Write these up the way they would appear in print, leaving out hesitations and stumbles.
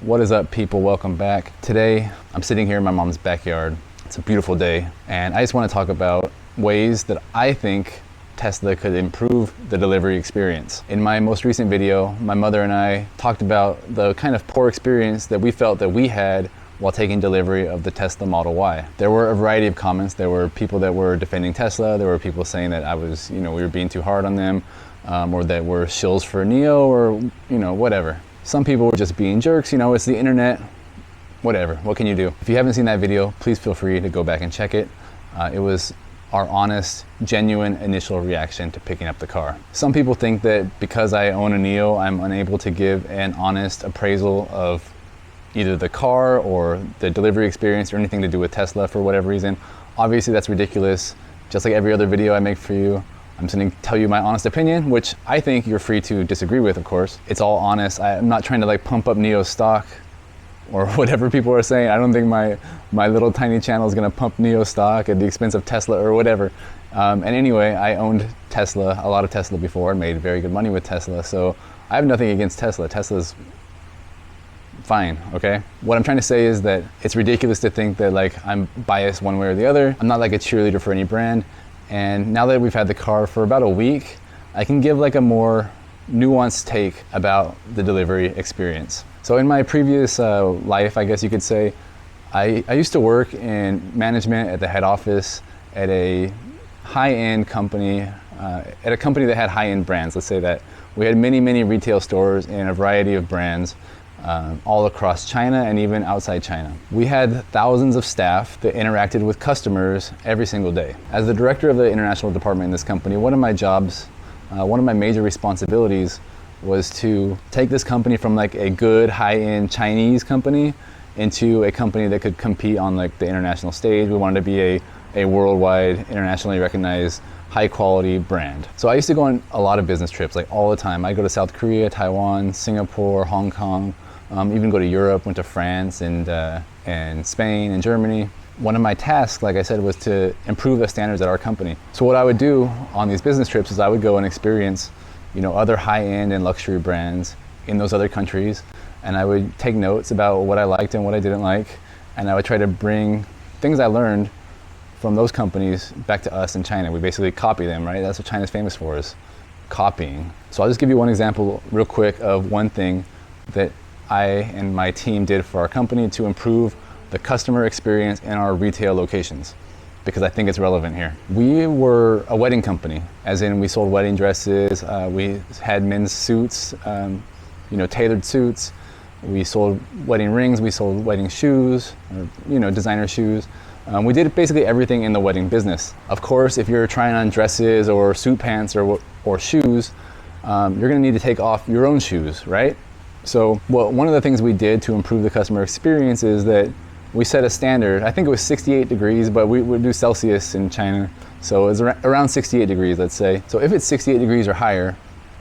What is up, people? Welcome back. Today, I'm sitting here in my mom's backyard. It's a beautiful day, and I just want to talk about ways that I think Tesla could improve the delivery experience. In my most recent video, my mother and I talked about the kind of poor experience that we felt that we had while taking delivery of the Tesla Model Y. There were a variety of comments. There were people that were defending Tesla. There were people saying that we were being too hard on them, or that we're shills for NIO, or whatever. Some people were just being jerks. It's the internet. Whatever. What can you do? If you haven't seen that video, please feel free to go back and check it. It was our honest, genuine initial reaction to picking up the car. Some people think that because I own a NIO, I'm unable to give an honest appraisal of either the car or the delivery experience or anything to do with Tesla for whatever reason. Obviously, that's ridiculous. Just like every other video I make for you, I'm just going to tell you my honest opinion, which I think you're free to disagree with, of course. It's all honest. I'm not trying to pump up NIO stock or whatever people are saying. I don't think my little tiny channel is going to pump NIO stock at the expense of Tesla or whatever. And anyway, I owned a lot of Tesla before, and made very good money with Tesla. So I have nothing against Tesla. Tesla's fine, okay? What I'm trying to say is that it's ridiculous to think that I'm biased one way or the other. I'm not a cheerleader for any brand. And now that we've had the car for about a week, I can give a more nuanced take about the delivery experience. So in my previous life, I guess you could say, I used to work in management at the head office at a high-end company, at a company that had high-end brands, let's say that. We had many, many retail stores in a variety of brands, all across China and even outside China. We had thousands of staff that interacted with customers every single day. As the director of the international department in this company, one of my jobs, one of my major responsibilities was to take this company from a good high-end Chinese company into a company that could compete on the international stage. We wanted to be a worldwide, internationally recognized, high-quality brand. So I used to go on a lot of business trips, all the time. I go to South Korea, Taiwan, Singapore, Hong Kong, even go to Europe, went to France and Spain and Germany. One of my tasks, like I said, was to improve the standards at our company. So what I would do on these business trips is I would go and experience other high-end and luxury brands in those other countries, and I would take notes about what I liked and what I didn't like, and I would try to bring things I learned from those companies back to us in China. We basically copy them, right? That's what China's famous for, is copying. So I'll just give you one example real quick of one thing that I and my team did for our company to improve the customer experience in our retail locations, because I think it's relevant here. We were a wedding company, as in we sold wedding dresses, we had men's suits, tailored suits, we sold wedding rings, we sold wedding shoes, designer shoes. We did basically everything in the wedding business. Of course, if you're trying on dresses or suit pants or shoes, you're gonna need to take off your own shoes, right? So one of the things we did to improve the customer experience is that we set a standard. I think it was 68 degrees, but we would do Celsius in China. So it's around 68 degrees, let's say. So if it's 68 degrees or higher,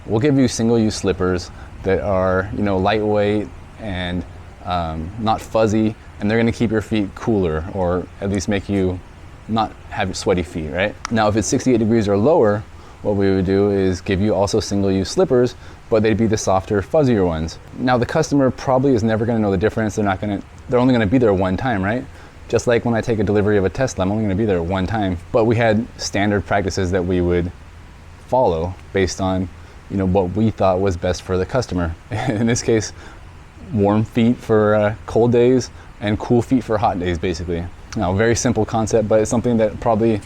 we'll give you single-use slippers that are, lightweight and not fuzzy, and they're gonna keep your feet cooler, or at least make you not have sweaty feet, right? Now, if it's 68 degrees or lower, what we would do is give you also single-use slippers, but they'd be the softer, fuzzier ones. Now, the customer probably is never gonna know the difference. They're only gonna be there one time, right? Just like when I take a delivery of a Tesla, I'm only gonna be there one time. But we had standard practices that we would follow based on, what we thought was best for the customer. In this case, warm feet for cold days and cool feet for hot days, basically. Now, very simple concept, but it's something that probably,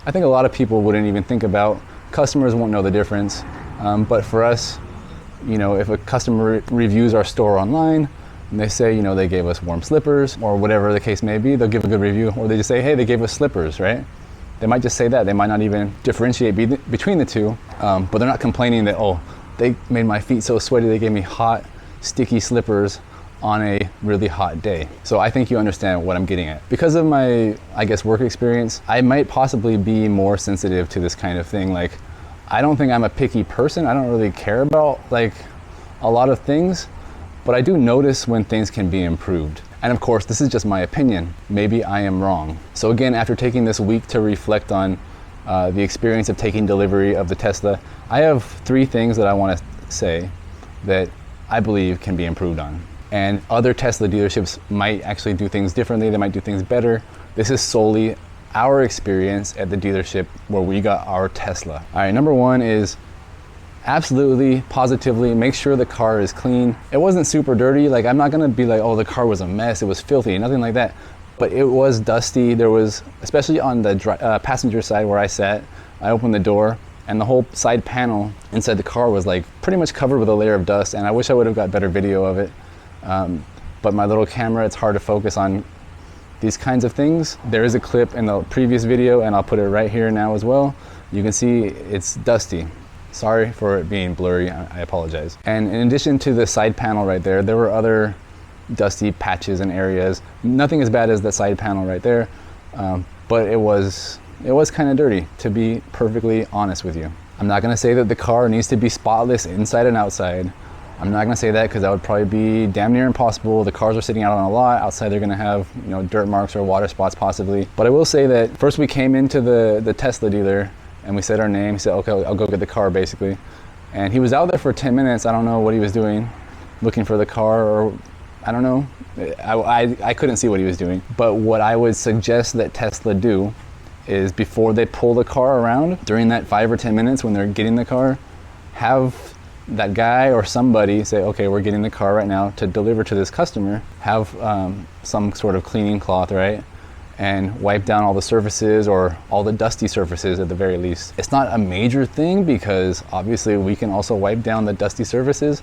I think a lot of people wouldn't even think about. Customers won't know the difference. But for us, if a customer reviews our store online and they say, they gave us warm slippers or whatever the case may be, they'll give a good review, or they just say, hey, they gave us slippers, right? They might just say that. They might not even differentiate between the two, but they're not complaining that, oh, they made my feet so sweaty, they gave me hot, sticky slippers on a really hot day. So I think you understand what I'm getting at. Because of my, work experience, I might possibly be more sensitive to this kind of thing. I don't think I'm a picky person. I don't really care about a lot of things, but I do notice when things can be improved. And of course, this is just my opinion. Maybe I am wrong. So again, after taking this week to reflect on the experience of taking delivery of the Tesla, I have 3 things that I want to say that I believe can be improved on. And other Tesla dealerships might actually do things differently. They might do things better. This is solely our experience at the dealership where we got our Tesla. All right, number one is absolutely, positively make sure the car is clean. It wasn't super dirty. Like, I'm not gonna be like, oh, the car was a mess, it was filthy, nothing like that. But it was dusty. There was, especially on the passenger side where I sat, I opened the door and the whole side panel inside the car was like pretty much covered with a layer of dust. And I wish I would have got better video of it. But my little camera, it's hard to focus on these kinds of things. There is a clip in the previous video and I'll put it right here now as well. You can see it's dusty. Sorry for it being blurry, I apologize. And in addition to the side panel right there, there were other dusty patches and areas. Nothing as bad as the side panel right there, but it was kind of dirty, to be perfectly honest with you. I'm not gonna say that the car needs to be spotless inside and outside. I'm not gonna say that because that would probably be damn near impossible. The cars are sitting out on a lot. Outside they're gonna have, you know, dirt marks or water spots possibly. But I will say that first we came into the Tesla dealer and we said our name. He said, okay, I'll go get the car basically. And he was out there for 10 minutes. I don't know what he was doing, looking for the car, or I don't know. I couldn't see what he was doing. But what I would suggest that Tesla do is before they pull the car around, during that 5 or 10 minutes when they're getting the car, have that guy or somebody say, okay, we're getting the car right now to deliver to this customer, have some sort of cleaning cloth, right? And wipe down all the surfaces or all the dusty surfaces at the very least. It's not a major thing because obviously we can also wipe down the dusty surfaces,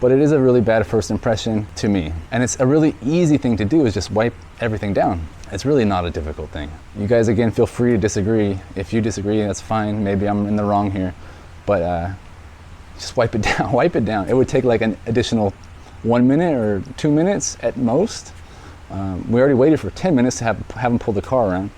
but it is a really bad first impression to me. And it's a really easy thing to do, is just wipe everything down. It's really not a difficult thing. You guys, again, feel free to disagree. If you disagree, that's fine. Maybe I'm in the wrong here, but just wipe it down, wipe it down. It would take like an additional 1 minute or 2 minutes at most. We already waited for 10 minutes to have them pull the car around.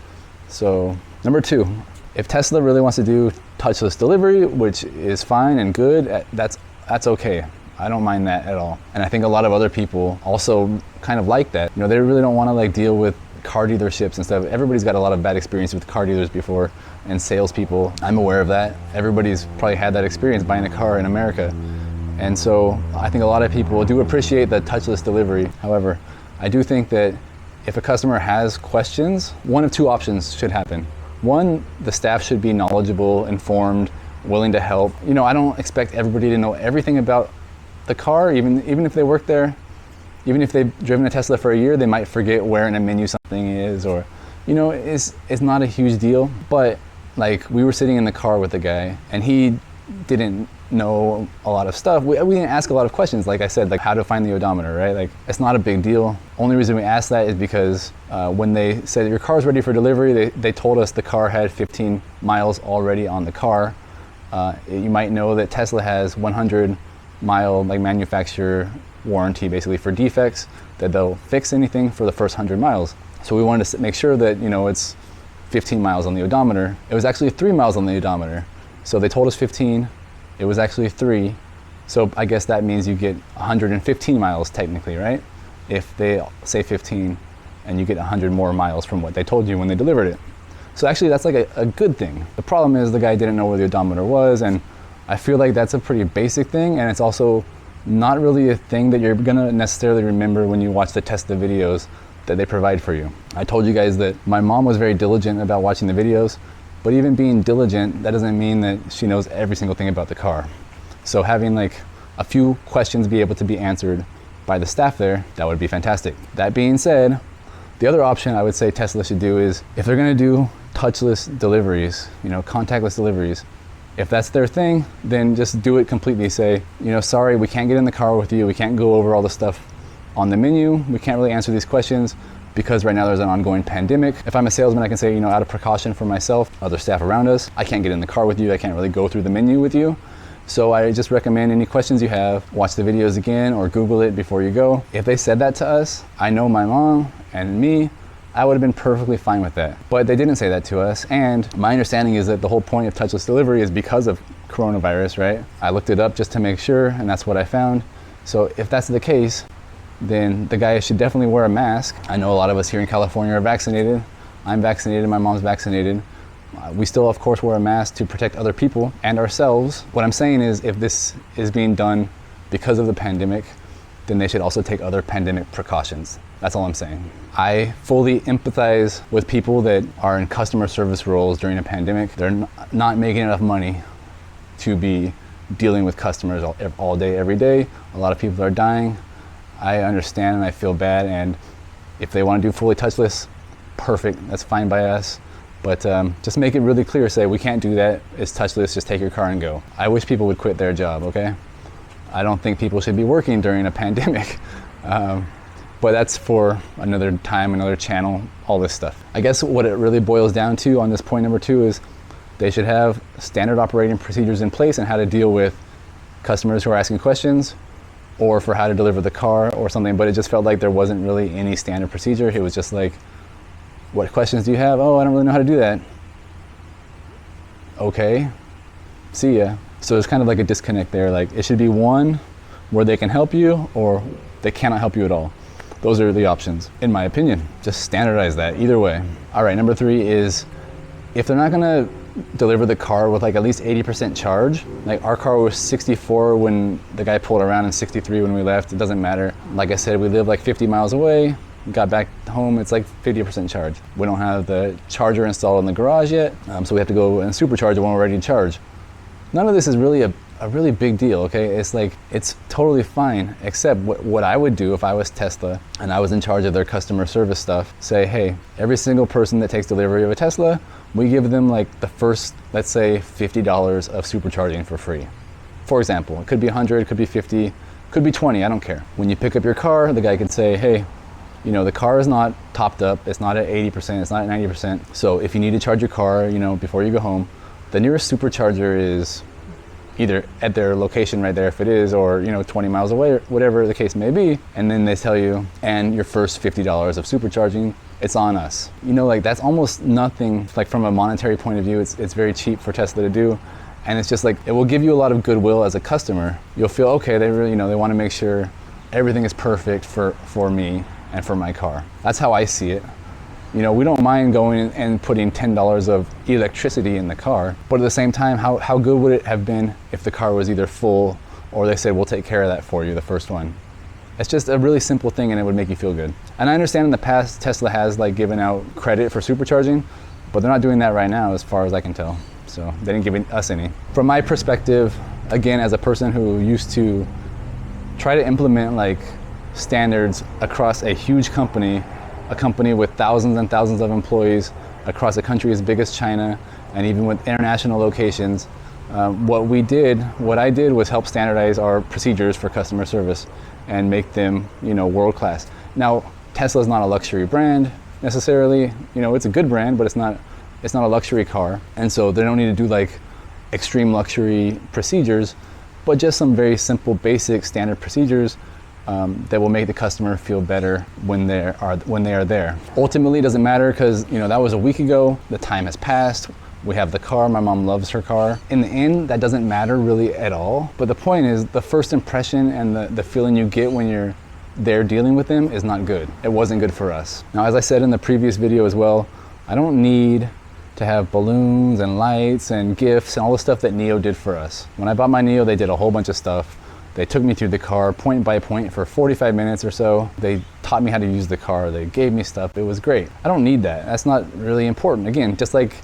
So number two, if Tesla really wants to do touchless delivery, which is fine and good, that's okay. I don't mind that at all. And I think a lot of other people also kind of like that. You know, they really don't want to like deal with car dealerships and stuff. Everybody's got a lot of bad experience with car dealers before, and salespeople. I'm aware of that. Everybody's probably had that experience buying a car in America. And so I think a lot of people do appreciate the touchless delivery. However, I do think that if a customer has questions, one of two options should happen. One, the staff should be knowledgeable, informed, willing to help. You know, I don't expect everybody to know everything about the car, even if they work there. Even if they've driven a Tesla for a year, they might forget where in a menu something is, or, you know, it's not a huge deal. But like, we were sitting in the car with the guy and he didn't know a lot of stuff. We didn't ask a lot of questions, like I said, like how to find the odometer, right? Like, it's not a big deal. Only reason we asked that is because when they said your car's ready for delivery, they told us the car had 15 miles already on the car. You might know that Tesla has 100-mile like manufacturer warranty basically for defects, that they'll fix anything for the first 100 miles. So we wanted to make sure that, you know, it's 15 miles on the odometer. It was actually 3 miles on the odometer. So they told us 15, it was actually 3. So I guess that means you get 115 miles technically, right? If they say 15 and you get 100 more miles from what they told you when they delivered it. So actually that's like a good thing. The problem is the guy didn't know where the odometer was, and I feel like that's a pretty basic thing, and it's also not really a thing that you're gonna necessarily remember when you watch the Tesla videos that they provide for you. I told you guys that my mom was very diligent about watching the videos, but even being diligent, that doesn't mean that she knows every single thing about the car. So having like a few questions be able to be answered by the staff there, that would be fantastic. That being said, the other option I would say Tesla should do is, if they're gonna do touchless deliveries, you know, contactless deliveries, if that's their thing, then just do it completely. Say, you know, sorry, we can't get in the car with you. We can't go over all the stuff on the menu. We can't really answer these questions because right now there's an ongoing pandemic. If I'm a salesman, I can say, you know, out of precaution for myself, other staff around us, I can't get in the car with you. I can't really go through the menu with you. So I just recommend any questions you have, watch the videos again or Google it before you go. If they said that to us, I know my mom and me, I would have been perfectly fine with that. But they didn't say that to us, and my understanding is that the whole point of touchless delivery is because of coronavirus, right? I looked it up just to make sure, and that's what I found. So if that's the case, then the guy should definitely wear a mask. I know a lot of us here in California are vaccinated. I'm vaccinated, my mom's vaccinated. We still, of course, wear a mask to protect other people and ourselves. What I'm saying is, if this is being done because of the pandemic, then they should also take other pandemic precautions. That's all I'm saying. I fully empathize with people that are in customer service roles during a pandemic. They're not making enough money to be dealing with customers all day, every day. A lot of people are dying. I understand and I feel bad, and if they want to do fully touchless, perfect, that's fine by us. But just make it really clear, say we can't do that, it's touchless, just take your car and go. I wish people would quit their job, okay? I don't think people should be working during a pandemic. But that's for another time, another channel, all this stuff. I guess what it really boils down to on this point number 2 is they should have standard operating procedures in place on how to deal with customers who are asking questions, or for how to deliver the car or something. But it just felt like there wasn't really any standard procedure. It was just like, what questions do you have? Oh, I don't really know how to do that. Okay, see ya. So there's kind of like a disconnect there. Like, it should be one where they can help you, or they cannot help you at all. Those are the options, in my opinion. Just standardize that either way. All right, number 3 is, if they're not gonna deliver the car with like at least 80% charge, like our car was 64 when the guy pulled around and 63 when we left, it doesn't matter. Like I said, we live like 50 miles away, got back home, it's like 50% charge. We don't have the charger installed in the garage yet, so we have to go and supercharge it when we're ready to charge. None of this is really a really big deal, okay? It's like, it's totally fine, except what I would do if I was Tesla and I was in charge of their customer service stuff, say, hey, every single person that takes delivery of a Tesla, we give them like the first, let's say $50 of supercharging for free. For example, it could be 100, it could be 50, could be 20, I don't care. When you pick up your car, the guy can say, hey, you know, the car is not topped up, it's not at 80%, it's not at 90%. So if you need to charge your car, you know, before you go home, the nearest supercharger is either at their location right there if it is, or, you know, 20 miles away, or whatever the case may be. And then they tell you, and your first $50 of supercharging, it's on us. You know, like, that's almost nothing. Like, from a monetary point of view, it's very cheap for Tesla to do. And it's just like, it will give you a lot of goodwill as a customer. You'll feel, okay, they really, you know, they want to make sure everything is perfect for me and for my car. That's how I see it. You know, we don't mind going and putting $10 of electricity in the car, but at the same time, how good would it have been if the car was either full, or they said, we'll take care of that for you, the first one. It's just a really simple thing, and it would make you feel good. And I understand in the past, Tesla has like given out credit for supercharging, but they're not doing that right now as far as I can tell. So they didn't give us any. From my perspective, again, as a person who used to try to implement like standards across a huge company, a company with thousands and thousands of employees across a country as big as China, and even with international locations, what I did was help standardize our procedures for customer service and make them, you know, world class. Now, Tesla is not a luxury brand necessarily. You know, it's a good brand, but it's not a luxury car, and so they don't need to do like extreme luxury procedures, but just some very simple, basic, standard procedures that will make the customer feel better when they are there. Ultimately, it doesn't matter, because, you know, that was a week ago. The time has passed. We have the car. My mom loves her car. In the end, that doesn't matter really at all. But the point is, the first impression and the feeling you get when you're there dealing with them is not good. It wasn't good for us. Now, as I said in the previous video as well, I don't need to have balloons and lights and gifts and all the stuff that NIO did for us. When I bought my NIO, they did a whole bunch of stuff. They took me through the car point by point for 45 minutes or so. They taught me how to use the car. They gave me stuff. It was great. I don't need that. That's not really important. Again, just like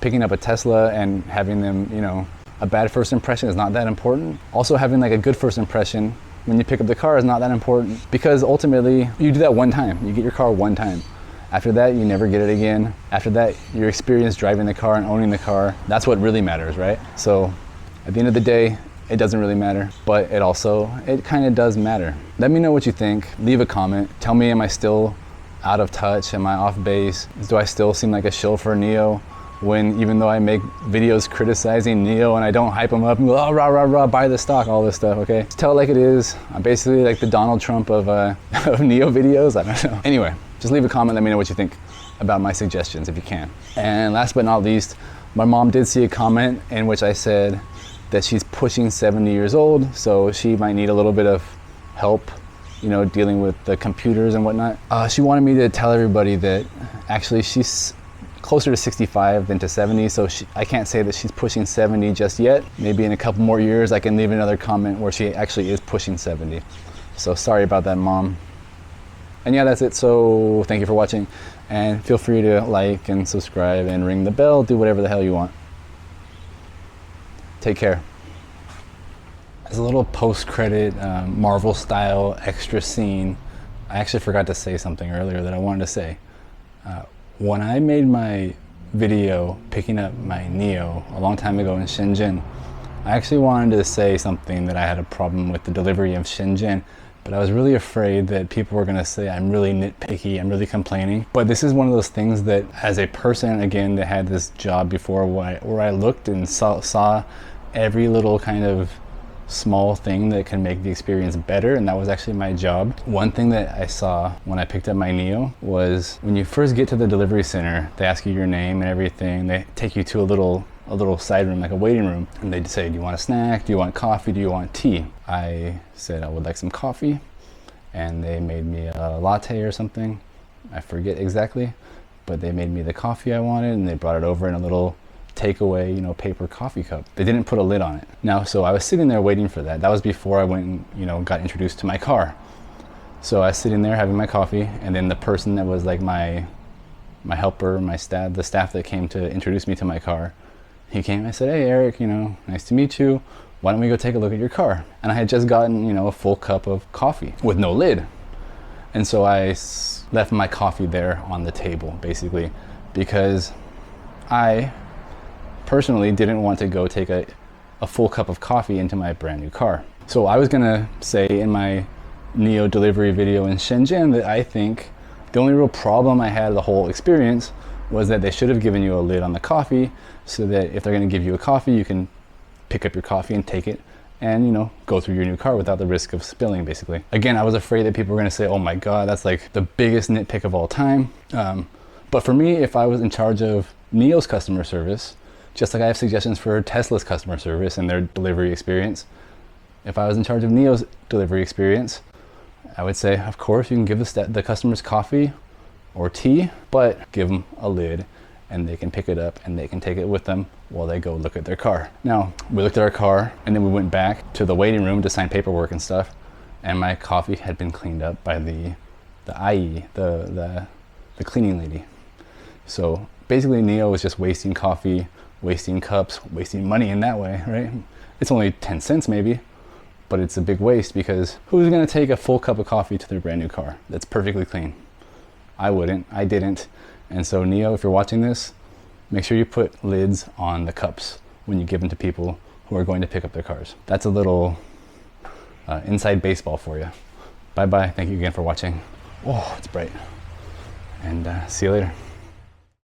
picking up a Tesla and having them, you know, a bad first impression is not that important. Also, having like a good first impression when you pick up the car is not that important, because ultimately you do that one time. You get your car one time. After that, you never get it again. After that, your experience driving the car and owning the car, that's what really matters, right? So at the end of the day, it doesn't really matter, but it kind of does matter. Let me know what you think. Leave a comment. Tell me, am I still out of touch? Am I off base? Do I still seem like a shill for NIO? When, even though I make videos criticizing NIO and I don't hype them up and go, oh, rah, rah, rah, buy the stock, all this stuff, okay? Just tell it like it is. I'm basically like the Donald Trump of NIO videos, I don't know. Anyway, just leave a comment, let me know what you think about my suggestions if you can. And last but not least, my mom did see a comment in which I said that she's pushing 70 years old, so she might need a little bit of help, you know, dealing with the computers and whatnot. She wanted me to tell everybody that actually she's closer to 65 than to 70, so I can't say that she's pushing 70 just yet. Maybe in a couple more years I can leave another comment where she actually is pushing 70. So sorry about that, Mom. And yeah, that's it. So thank you for watching, and feel free to like and subscribe and ring the bell, do whatever the hell you want. Take care. As a little post-credit Marvel style extra scene, I actually forgot to say something earlier that I wanted to say. When I made my video picking up my NIO a long time ago in Shenzhen, I actually wanted to say something that I had a problem with the delivery of Shenzhen, but I was really afraid that people were going to say I'm really nitpicky, I'm really complaining. But this is one of those things that, as a person, again, that had this job before where I looked and saw every little kind of small thing that can make the experience better, and that was actually my job. One thing that I saw when I picked up my NIO was when you first get to the delivery center, they ask you your name and everything. They take you to a little side room, like a waiting room, and they say, do you want a snack, do you want coffee, do you want tea? I said I would like some coffee, and they made me a latte or something. I forget exactly, but they made me the coffee I wanted, and they brought it over in a little takeaway, paper coffee cup. They didn't put a lid on it. Now, so I was sitting there waiting for that. That was before I went and, got introduced to my car. So I was sitting there having my coffee, and then the person that was like my helper, the staff that came to introduce me to my car, he came. I said, hey, Eric, nice to meet you. Why don't we go take a look at your car? And I had just gotten, a full cup of coffee with no lid. And so I left my coffee there on the table, basically, because I personally didn't want to go take a full cup of coffee into my brand new car. So I was gonna say in my NIO delivery video in Shenzhen that I think the only real problem I had the whole experience was that they should have given you a lid on the coffee, so that if they're gonna give you a coffee, you can pick up your coffee and take it and go through your new car without the risk of spilling, basically. Again, I was afraid that people were gonna say, oh my God, that's like the biggest nitpick of all time. But for me, if I was in charge of NIO's customer service, just like I have suggestions for Tesla's customer service and their delivery experience, if I was in charge of NIO's delivery experience, I would say, of course, you can give the customers coffee or tea, but give them a lid and they can pick it up and they can take it with them while they go look at their car. Now, we looked at our car and then we went back to the waiting room to sign paperwork and stuff, and my coffee had been cleaned up by the IE, the cleaning lady. So basically NIO was just wasting coffee, wasting cups, wasting money in that way, right? It's only 10 cents maybe, but it's a big waste, because who's gonna take a full cup of coffee to their brand new car that's perfectly clean? I wouldn't, I didn't. And so NIO, if you're watching this, make sure you put lids on the cups when you give them to people who are going to pick up their cars. That's a little inside baseball for you. Bye-bye, thank you again for watching. Oh, it's bright. And see you later.